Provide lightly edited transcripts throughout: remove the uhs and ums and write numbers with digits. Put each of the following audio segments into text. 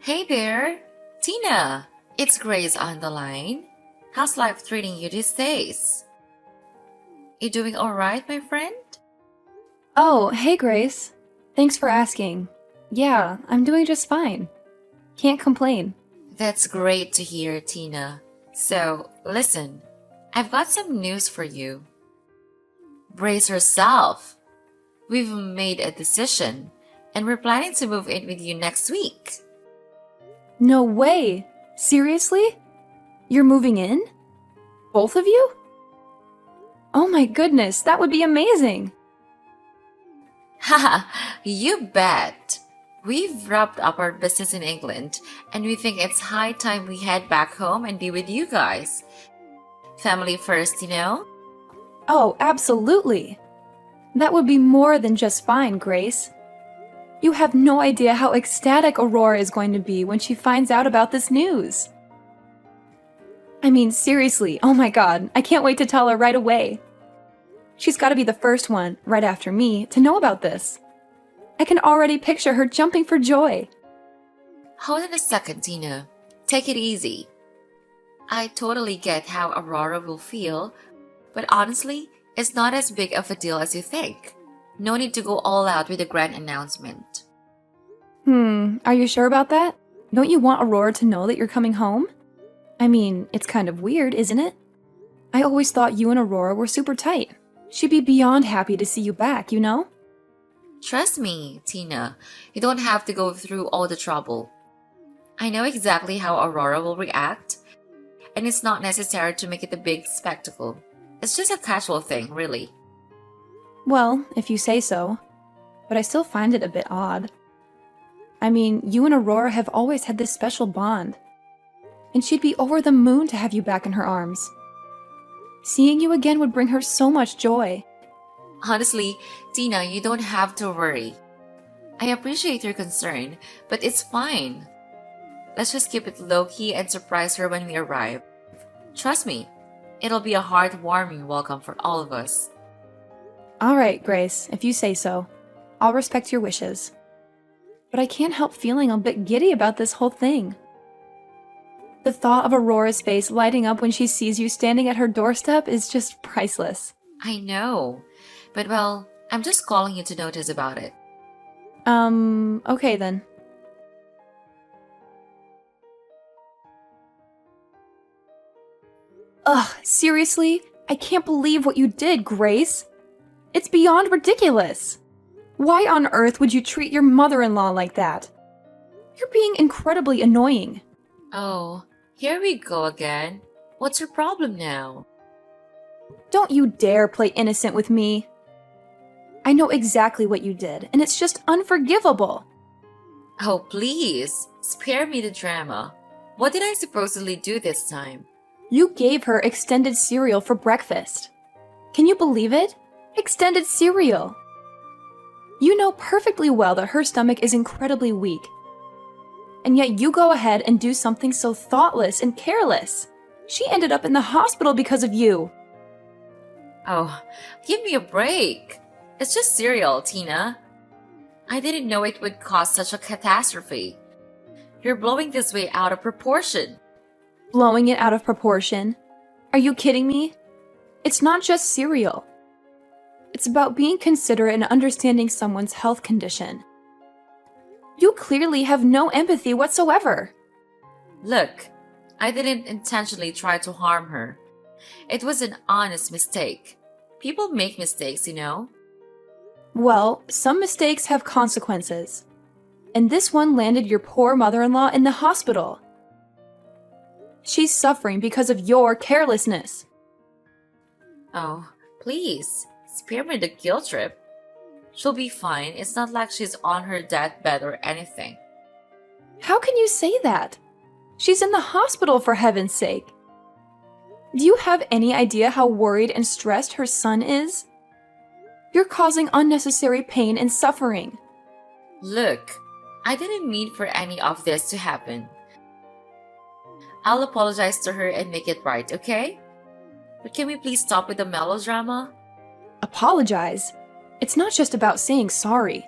Hey there, Tina. It's Grace on the line. How's life treating you these days? You doing alright, my friend? Oh, hey Grace. Thanks for asking. Yeah, I'm doing just fine. Can't complain. That's great to hear, Tina. So, listen, I've got some news for you. Brace yourself. We've made a decision, and we're planning to move in with you next week. No way! Seriously? You're moving in? Both of you? Oh my goodness, that would be amazing! Haha, you bet. We've wrapped up our business in England, and we think it's high time we head back home and be with you guys. Family first, you know? Oh, absolutely! That would be more than just fine, Grace. You have no idea how ecstatic Aurora is going to be when she finds out about this news. I mean, seriously, oh my god, I can't wait to tell her right away. She's gotta be the first one, right after me, to know about this. I can already picture her jumping for joy. Hold on a second, Tina. Take it easy. I totally get how Aurora will feel, but honestly, it's not as big of a deal as you think. No need to go all out with a grand announcement. Are you sure about that? Don't you want Aurora to know that you're coming home? I mean, it's kind of weird, isn't it? I always thought you and Aurora were super tight. She'd be beyond happy to see you back, you know? Trust me, Tina, you don't have to go through all the trouble. I know exactly how Aurora will react, and it's not necessary to make it a big spectacle. It's just a casual thing, really. Well, if you say so. But I still find it a bit odd. I mean, you and Aurora have always had this special bond. And she'd be over the moon to have you back in her arms. Seeing you again would bring her so much joy. Honestly, Tina, you don't have to worry. I appreciate your concern, but it's fine. Let's just keep it low-key and surprise her when we arrive. Trust me, it'll be a heartwarming welcome for all of us. Alright, Grace, if you say so. I'll respect your wishes. But I can't help feeling a bit giddy about this whole thing. The thought of Aurora's face lighting up when she sees you standing at her doorstep is just priceless. I know, but well, I'm just calling you to notice about it. Okay then. Ugh, seriously? I can't believe what you did, Grace. It's beyond ridiculous. Why on earth would you treat your mother-in-law like that? You're being incredibly annoying. Oh, here we go again. What's your problem now? Don't you dare play innocent with me. I know exactly what you did, and it's just unforgivable. Oh, please, spare me the drama. What did I supposedly do this time? You gave her extended cereal for breakfast. Can you believe it? Extended cereal. You know perfectly well that her stomach is incredibly weak. And yet you go ahead and do something so thoughtless and careless. She ended up in the hospital because of you. Oh, give me a break. It's just cereal, Tina. I didn't know it would cause such a catastrophe. You're blowing this way out of proportion. Blowing it out of proportion? Are you kidding me? It's not just cereal. It's about being considerate and understanding someone's health condition. You clearly have no empathy whatsoever. Look, I didn't intentionally try to harm her. It was an honest mistake. People make mistakes, you know? Well, some mistakes have consequences. And this one landed your poor mother-in-law in the hospital. She's suffering because of your carelessness. Oh, please, spare me the guilt trip. She'll be fine. It's not like she's on her deathbed or anything. How can you say that? She's in the hospital, for heaven's sake. Do you have any idea how worried and stressed her son is? You're causing unnecessary pain and suffering. Look, I didn't mean for any of this to happen. I'll apologize to her and make it right, okay? But can we please stop with the melodrama? Apologize? It's not just about saying sorry.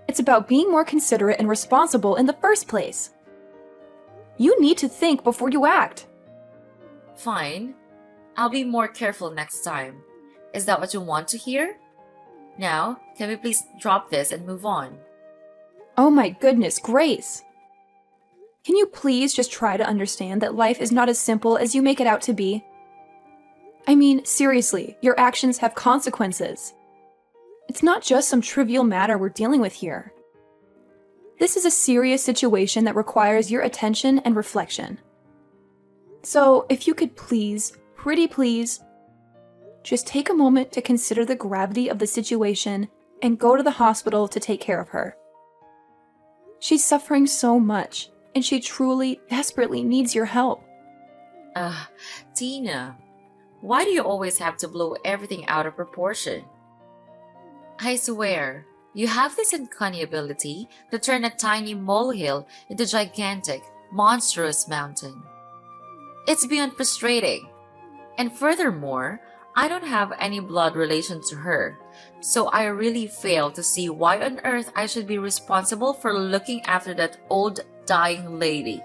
It's about being more considerate and responsible in the first place. You need to think before you act. Fine. I'll be more careful next time. Is that what you want to hear? Now, can we please drop this and move on? Oh my goodness, Grace. Can you please just try to understand that life is not as simple as you make it out to be? I mean, seriously, your actions have consequences. It's not just some trivial matter we're dealing with here. This is a serious situation that requires your attention and reflection. So, if you could please, pretty please, just take a moment to consider the gravity of the situation and go to the hospital to take care of her. She's suffering so much, and she truly, desperately needs your help. Tina, why do you always have to blow everything out of proportion? I swear, you have this uncanny ability to turn a tiny molehill into a gigantic, monstrous mountain. It's beyond frustrating. And furthermore, I don't have any blood relation to her, so I really fail to see why on earth I should be responsible for looking after that old dying lady.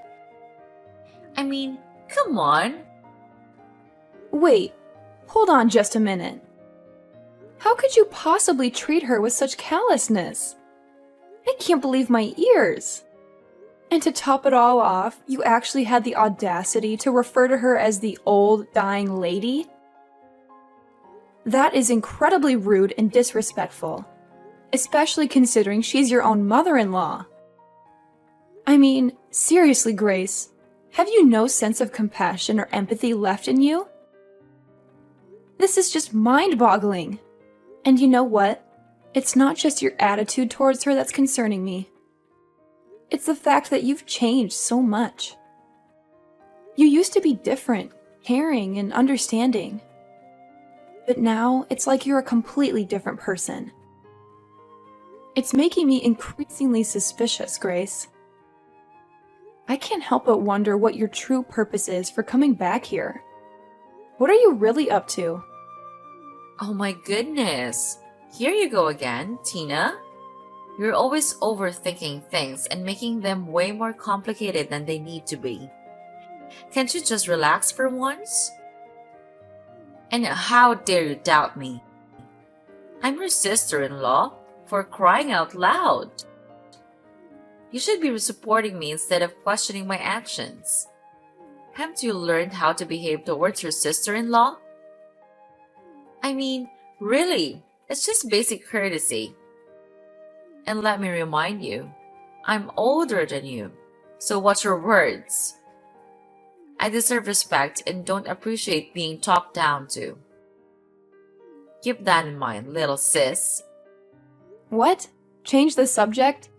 I mean, come on. Wait, hold on just a minute. How could you possibly treat her with such callousness? I can't believe my ears. And to top it all off, you actually had the audacity to refer to her as the old dying lady? That is incredibly rude and disrespectful, especially considering she's your own mother-in-law. I mean, seriously, Grace, have you no sense of compassion or empathy left in you? This is just mind-boggling. And you know what? It's not just your attitude towards her that's concerning me. It's the fact that you've changed so much. You used to be different, caring, and understanding. But now, it's like you're a completely different person. It's making me increasingly suspicious, Grace. I can't help but wonder what your true purpose is for coming back here. What are you really up to? Oh my goodness. Here you go again, Tina. You're always overthinking things and making them way more complicated than they need to be. Can't you just relax for once? And how dare you doubt me? I'm your sister-in-law, for crying out loud. You should be supporting me instead of questioning my actions. Haven't you learned how to behave towards your sister-in-law? I mean, really, it's just basic courtesy. And let me remind you, I'm older than you, so watch your words. I deserve respect and don't appreciate being talked down to. Keep that in mind, little sis. What? Change the subject?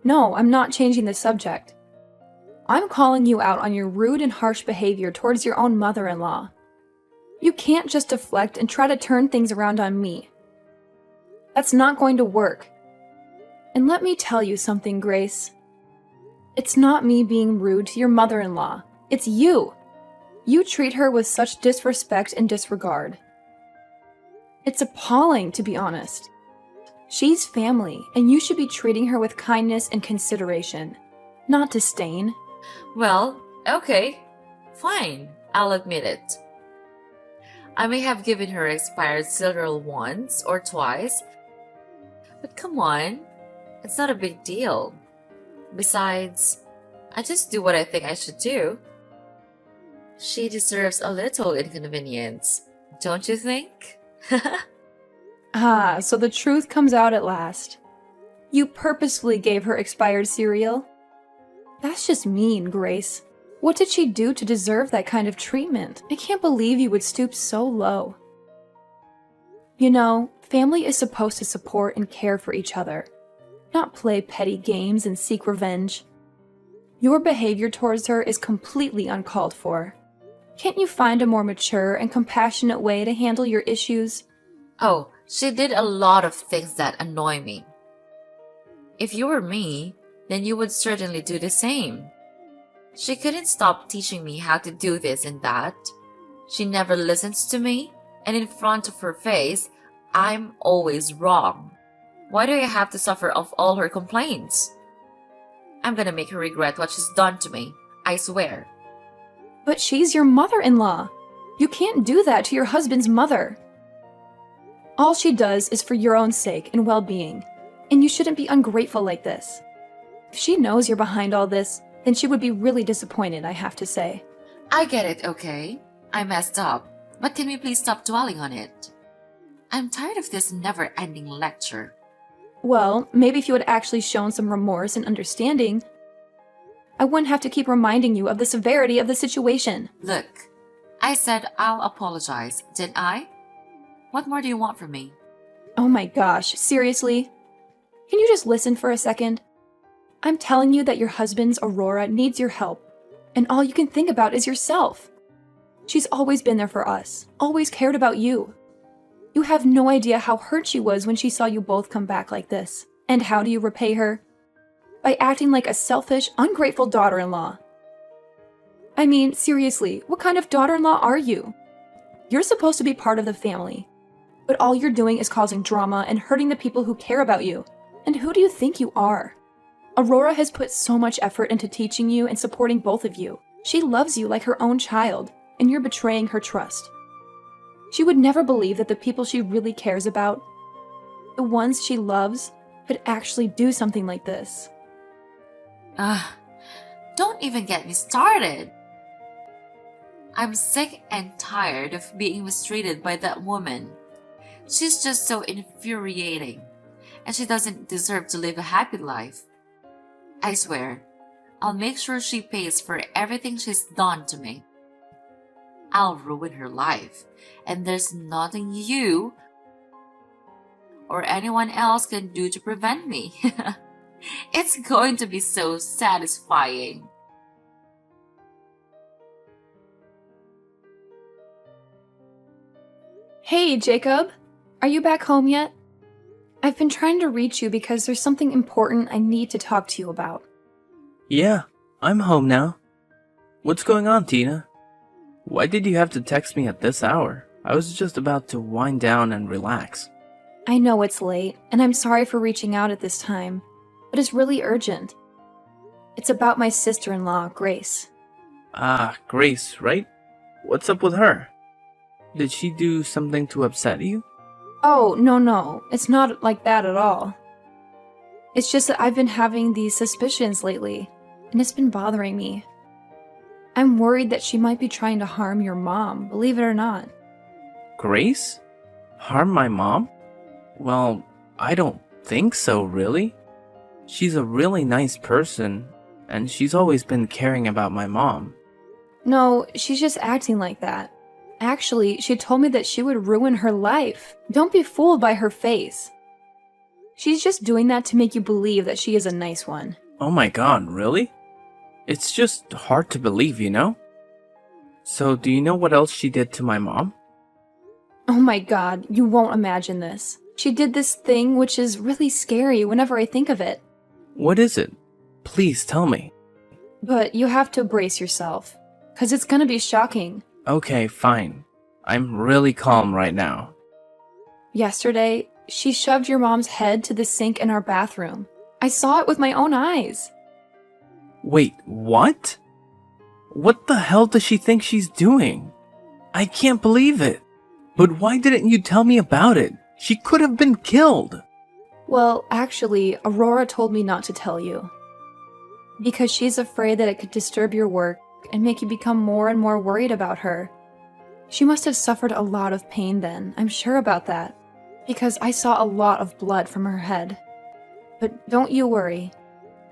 No, I'm not changing the subject. I'm calling you out on your rude and harsh behavior towards your own mother-in-law. You can't just deflect and try to turn things around on me. That's not going to work. And let me tell you something, Grace. It's not me being rude to your mother-in-law. It's you. You treat her with such disrespect and disregard. It's appalling, to be honest. She's family, and you should be treating her with kindness and consideration, not disdain. Well, okay. Fine, I'll admit it. I may have given her expired cereal once or twice, but come on, it's not a big deal. Besides, I just do what I think I should do. She deserves a little inconvenience, don't you think? Ah, so the truth comes out at last. You purposefully gave her expired cereal? That's just mean, Grace. What did she do to deserve that kind of treatment? I can't believe you would stoop so low. You know, family is supposed to support and care for each other, not play petty games and seek revenge. Your behavior towards her is completely uncalled for. Can't you find a more mature and compassionate way to handle your issues? Oh, she did a lot of things that annoy me. If you were me, then you would certainly do the same. She couldn't stop teaching me how to do this and that. She never listens to me, and in front of her face, I'm always wrong. Why do I have to suffer of all her complaints? I'm gonna make her regret what she's done to me. I swear. But she's your mother-in-law. You can't do that to your husband's mother. All she does is for your own sake and well-being, and you shouldn't be ungrateful like this. If she knows you're behind all this, then she would be really disappointed, I have to say. I get it, okay? I messed up, but can we please stop dwelling on it? I'm tired of this never-ending lecture. Well, maybe if you had actually shown some remorse and understanding, I wouldn't have to keep reminding you of the severity of the situation. Look, I said I'll apologize, didn't I? What more do you want from me? Oh my gosh, seriously? Can you just listen for a second? I'm telling you that your husband's Aurora needs your help, and all you can think about is yourself. She's always been there for us, always cared about you. You have no idea how hurt she was when she saw you both come back like this. And how do you repay her? By acting like a selfish, ungrateful daughter-in-law. I mean, seriously, what kind of daughter-in-law are you? You're supposed to be part of the family, but all you're doing is causing drama and hurting the people who care about you. And who do you think you are? Aurora has put so much effort into teaching you and supporting both of you. She loves you like her own child, and you're betraying her trust. She would never believe that the people she really cares about, the ones she loves, could actually do something like this. Don't even get me started. I'm sick and tired of being mistreated by that woman. She's just so infuriating, and she doesn't deserve to live a happy life. I swear, I'll make sure she pays for everything she's done to me. I'll ruin her life, and there's nothing you or anyone else can do to prevent me. It's going to be so satisfying. Hey, Jacob. Are you back home yet? I've been trying to reach you because there's something important I need to talk to you about. Yeah, I'm home now. What's going on, Tina? Why did you have to text me at this hour? I was just about to wind down and relax. I know it's late, and I'm sorry for reaching out at this time, but it's really urgent. It's about my sister-in-law, Grace. Ah, Grace, right? What's up with her? Did she do something to upset you? Oh, no, it's not like that at all. It's just that I've been having these suspicions lately, and it's been bothering me. I'm worried that she might be trying to harm your mom, believe it or not. Grace? Harm my mom? Well, I don't think so, really. She's a really nice person, and she's always been caring about my mom. No, she's just acting like that. Actually, she told me that she would ruin her life. Don't be fooled by her face. She's just doing that to make you believe that she is a nice one. Oh my god, really? It's just hard to believe, you know? So, do you know what else she did to my mom? Oh my god, you won't imagine this. She did this thing which is really scary whenever I think of it. What is it? Please tell me. But you have to brace yourself, 'cause it's gonna be shocking. Okay, fine. I'm really calm right now. Yesterday, she shoved your mom's head to the sink in our bathroom. I saw it with my own eyes. Wait, what? What the hell does she think she's doing? I can't believe it. But why didn't you tell me about it? She could have been killed. Well, actually, Aurora told me not to tell you. Because she's afraid that it could disturb your work and make you become more and more worried about her. She must have suffered a lot of pain then, I'm sure about that. Because I saw a lot of blood from her head. But don't you worry.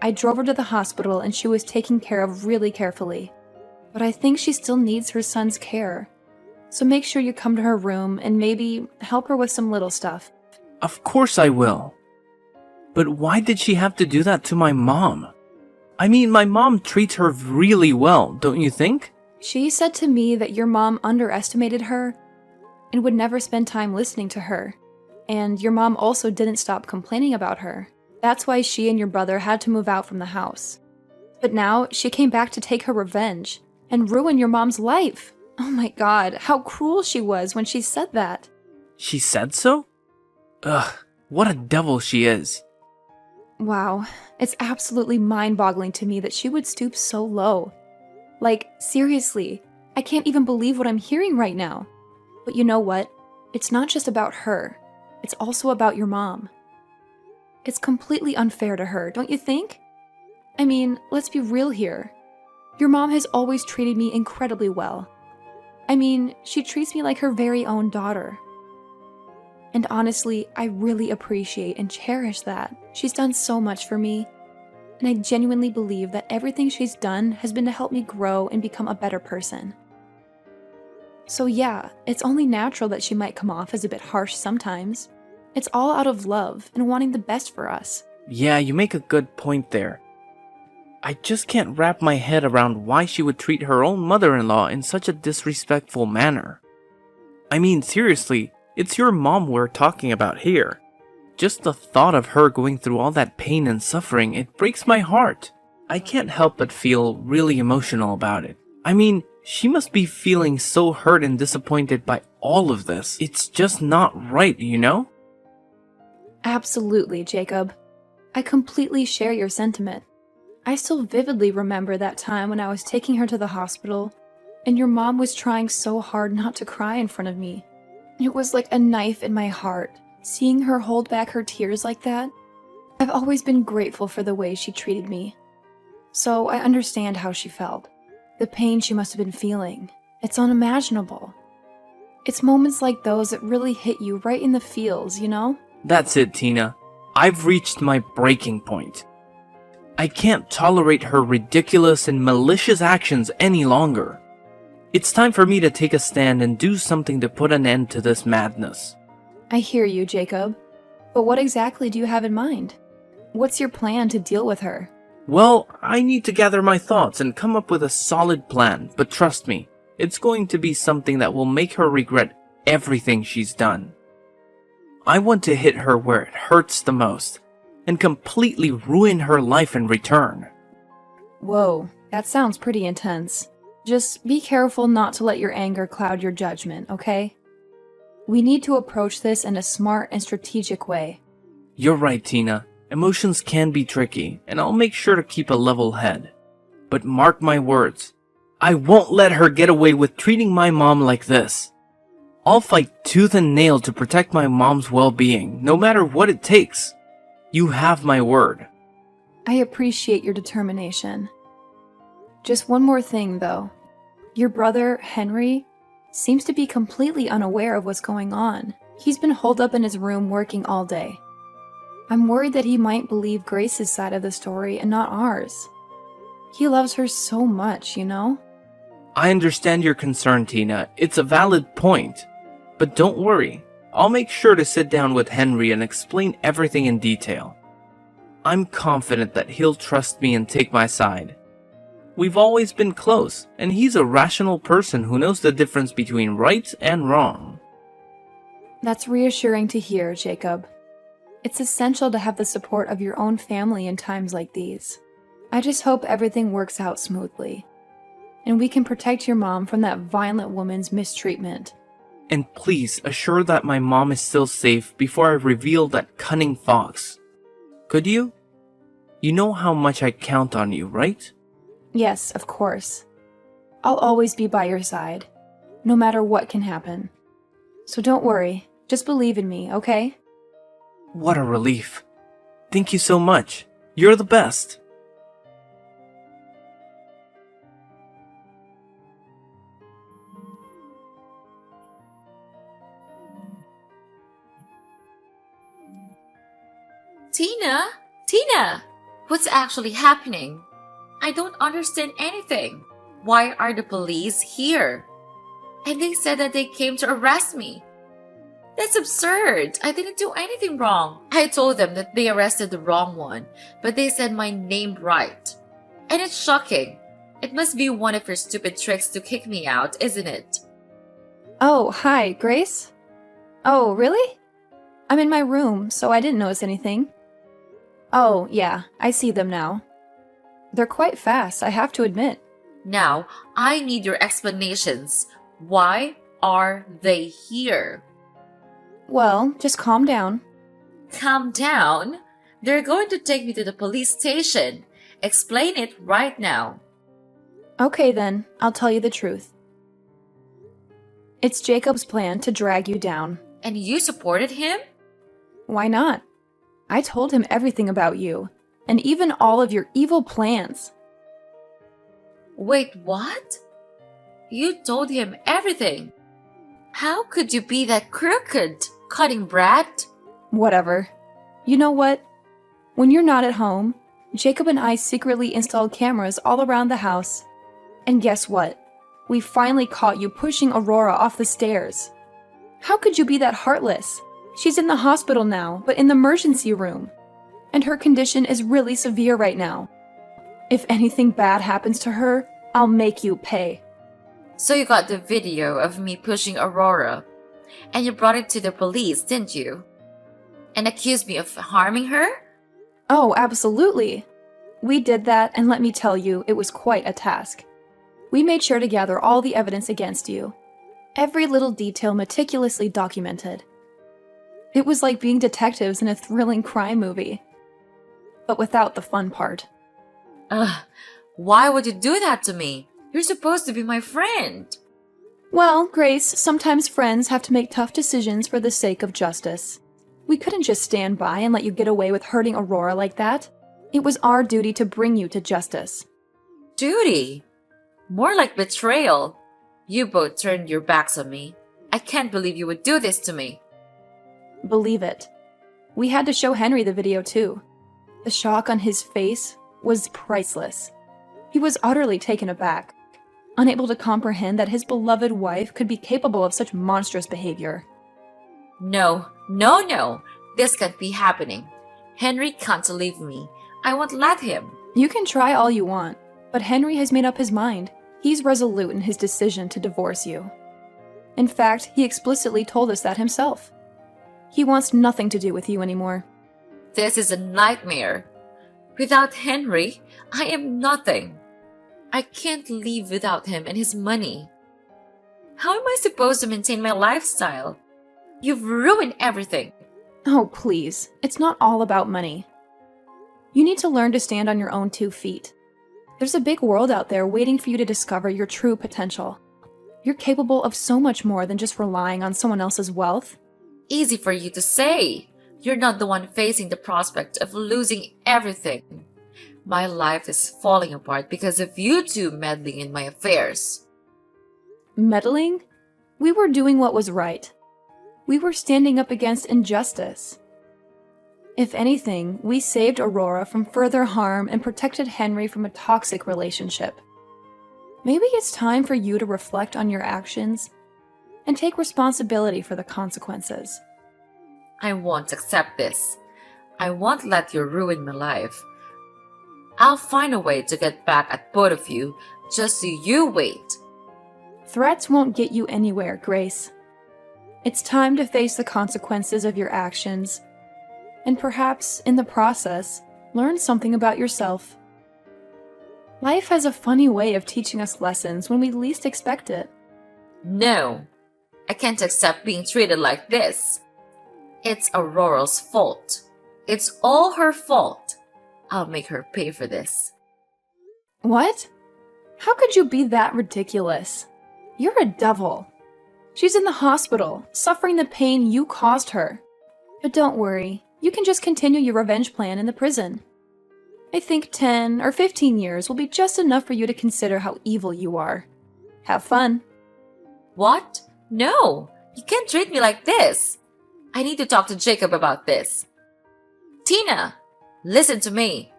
I drove her to the hospital and she was taken care of really carefully. But I think she still needs her son's care. So make sure you come to her room and maybe help her with some little stuff. Of course I will. But why did she have to do that to my mom? I mean, my mom treats her really well, don't you think? She said to me that your mom underestimated her and would never spend time listening to her. And your mom also didn't stop complaining about her. That's why she and your brother had to move out from the house. But now she came back to take her revenge and ruin your mom's life. Oh my god, how cruel she was when she said that. She said so? Ugh, what a devil she is. Wow, it's absolutely mind-boggling to me that she would stoop so low. Like, seriously, I can't even believe what I'm hearing right now. But you know what? It's not just about her. It's also about your mom. It's completely unfair to her, don't you think? I mean, let's be real here. Your mom has always treated me incredibly well. I mean, she treats me like her very own daughter. And honestly, I really appreciate and cherish that. She's done so much for me. And I genuinely believe that everything she's done has been to help me grow and become a better person. So yeah, it's only natural that she might come off as a bit harsh sometimes. It's all out of love and wanting the best for us. Yeah, you make a good point there. I just can't wrap my head around why she would treat her own mother-in-law in such a disrespectful manner. I mean, seriously, it's your mom we're talking about here. Just the thought of her going through all that pain and suffering, it breaks my heart. I can't help but feel really emotional about it. I mean, she must be feeling so hurt and disappointed by all of this. It's just not right, you know? Absolutely, Jacob. I completely share your sentiment. I still vividly remember that time when I was taking her to the hospital, and your mom was trying so hard not to cry in front of me. It was like a knife in my heart, seeing her hold back her tears like that. I've always been grateful for the way she treated me. So I understand how she felt. The pain she must have been feeling. It's unimaginable. It's moments like those that really hit you right in the feels, you know? That's it, Tina. I've reached my breaking point. I can't tolerate her ridiculous and malicious actions any longer. It's time for me to take a stand and do something to put an end to this madness. I hear you, Jacob. But what exactly do you have in mind? What's your plan to deal with her? Well, I need to gather my thoughts and come up with a solid plan, but trust me, it's going to be something that will make her regret everything she's done. I want to hit her where it hurts the most, and completely ruin her life in return. Whoa, that sounds pretty intense. Just be careful not to let your anger cloud your judgment, okay? We need to approach this in a smart and strategic way. You're right, Tina. Emotions can be tricky, and I'll make sure to keep a level head. But mark my words, I won't let her get away with treating my mom like this. I'll fight tooth and nail to protect my mom's well-being, no matter what it takes. You have my word. I appreciate your determination. Just one more thing, though. Your brother, Henry, seems to be completely unaware of what's going on. He's been holed up in his room working all day. I'm worried that he might believe Grace's side of the story and not ours. He loves her so much, you know? I understand your concern, Tina. It's a valid point. But don't worry. I'll make sure to sit down with Henry and explain everything in detail. I'm confident that he'll trust me and take my side. We've always been close, and he's a rational person who knows the difference between right and wrong. That's reassuring to hear, Jacob. It's essential to have the support of your own family in times like these. I just hope everything works out smoothly, and we can protect your mom from that violent woman's mistreatment. And please assure that my mom is still safe before I reveal that cunning fox. Could you? You know how much I count on you, right? Yes, of course. I'll always be by your side, no matter what can happen. So don't worry, just believe in me, okay? What a relief. Thank you so much. You're the best. Tina? Tina! What's actually happening? I don't understand anything. Why are the police here? And they said that they came to arrest me. That's absurd. I didn't do anything wrong. I told them that they arrested the wrong one, but they said my name right. And it's shocking. It must be one of your stupid tricks to kick me out, isn't it? Oh, hi, Grace? Oh, really? I'm in my room, so I didn't notice anything. Oh, yeah, I see them now. They're quite fast, I have to admit. Now, I need your explanations. Why are they here? Well, just calm down. Calm down. They're going to take me to the police station. Explain it right now. Okay then, I'll tell you the truth. It's Jacob's plan to drag you down. And you supported him? Why not? I told him everything about you, and even all of your evil plans. Wait, what? You told him everything. How could you be that crooked, cutting brat? Whatever. You know what? When you're not at home, Jacob and I secretly installed cameras all around the house. And guess what? We finally caught you pushing Aurora off the stairs. How could you be that heartless? She's in the hospital now, but in the emergency room. And her condition is really severe right now. If anything bad happens to her, I'll make you pay. So you got the video of me pushing Aurora, and you brought it to the police, didn't you? And accused me of harming her? Oh, absolutely. We did that, and let me tell you, it was quite a task. We made sure to gather all the evidence against you. Every little detail meticulously documented. It was like being detectives in a thrilling crime movie. But without the fun part. Ugh, why would you do that to me? You're supposed to be my friend. Well, Grace, sometimes friends have to make tough decisions for the sake of justice. We couldn't just stand by and let you get away with hurting Aurora like that. It was our duty to bring you to justice. Duty? More like betrayal. You both turned your backs on me. I can't believe you would do this to me. Believe it. We had to show Henry the video too. The shock on his face was priceless. He was utterly taken aback, unable to comprehend that his beloved wife could be capable of such monstrous behavior. No. This can't be happening. Henry can't leave me. I won't let him. You can try all you want, but Henry has made up his mind. He's resolute in his decision to divorce you. In fact, he explicitly told us that himself. He wants nothing to do with you anymore. This is a nightmare. Without Henry, I am nothing. I can't live without him and his money. How am I supposed to maintain my lifestyle? You've ruined everything. Oh, please. It's not all about money. You need to learn to stand on your own 2 feet. There's a big world out there waiting for you to discover your true potential. You're capable of so much more than just relying on someone else's wealth. Easy for you to say. You're not the one facing the prospect of losing everything. My life is falling apart because of you two meddling in my affairs. Meddling? We were doing what was right. We were standing up against injustice. If anything, we saved Aurora from further harm and protected Henry from a toxic relationship. Maybe it's time for you to reflect on your actions and take responsibility for the consequences. I won't accept this. I won't let you ruin my life. I'll find a way to get back at both of you, just so you wait. Threats won't get you anywhere, Grace. It's time to face the consequences of your actions, and perhaps, in the process, learn something about yourself. Life has a funny way of teaching us lessons when we least expect it. No, I can't accept being treated like this. It's Aurora's fault. It's all her fault. I'll make her pay for this. What? How could you be that ridiculous? You're a devil. She's in the hospital, suffering the pain you caused her. But don't worry, you can just continue your revenge plan in the prison. I think 10 or 15 years will be just enough for you to consider how evil you are. Have fun. What? No, you can't treat me like this. I need to talk to Jacob about this. Tina, listen to me.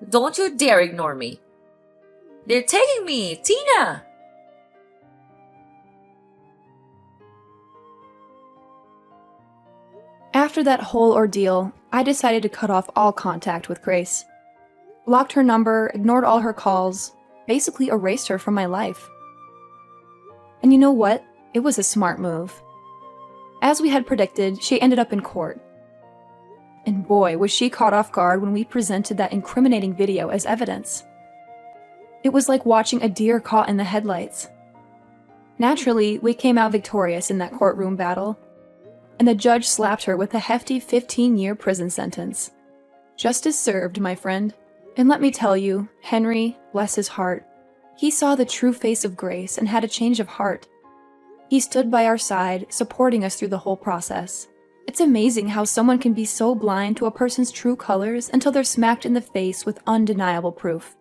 Don't you dare ignore me. They're taking me, Tina! After that whole ordeal, I decided to cut off all contact with Grace. Blocked her number, ignored all her calls, basically erased her from my life. And you know what? It was a smart move. As we had predicted, she ended up in court. And boy, was she caught off guard when we presented that incriminating video as evidence. It was like watching a deer caught in the headlights. Naturally, we came out victorious in that courtroom battle, and the judge slapped her with a hefty 15-year prison sentence. Justice served, my friend. And let me tell you, Henry, bless his heart, He saw the true face of Grace and had a change of heart. He stood by our side, supporting us through the whole process. It's amazing how someone can be so blind to a person's true colors until they're smacked in the face with undeniable proof.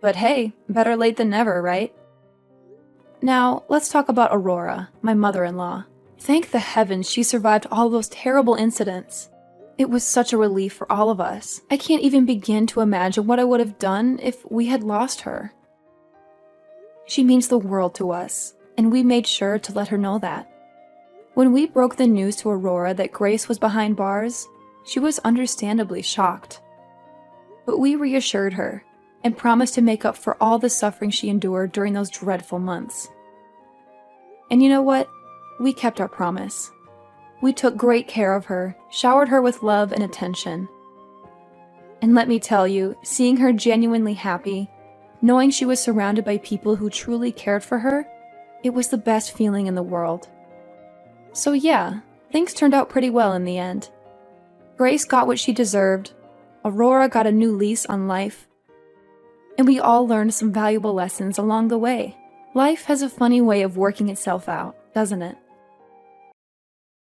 But hey, better late than never, right? Now, let's talk about Aurora, my mother-in-law. Thank the heavens she survived all those terrible incidents. It was such a relief for all of us. I can't even begin to imagine what I would have done if we had lost her. She means the world to us, and we made sure to let her know that. When we broke the news to Aurora that Grace was behind bars, she was understandably shocked. But we reassured her and promised to make up for all the suffering she endured during those dreadful months. And you know what? We kept our promise. We took great care of her, showered her with love and attention. And let me tell you, seeing her genuinely happy, knowing she was surrounded by people who truly cared for her, it was the best feeling in the world. So yeah, things turned out pretty well in the end. Grace got what she deserved, Aurora got a new lease on life, and we all learned some valuable lessons along the way. Life has a funny way of working itself out, doesn't it?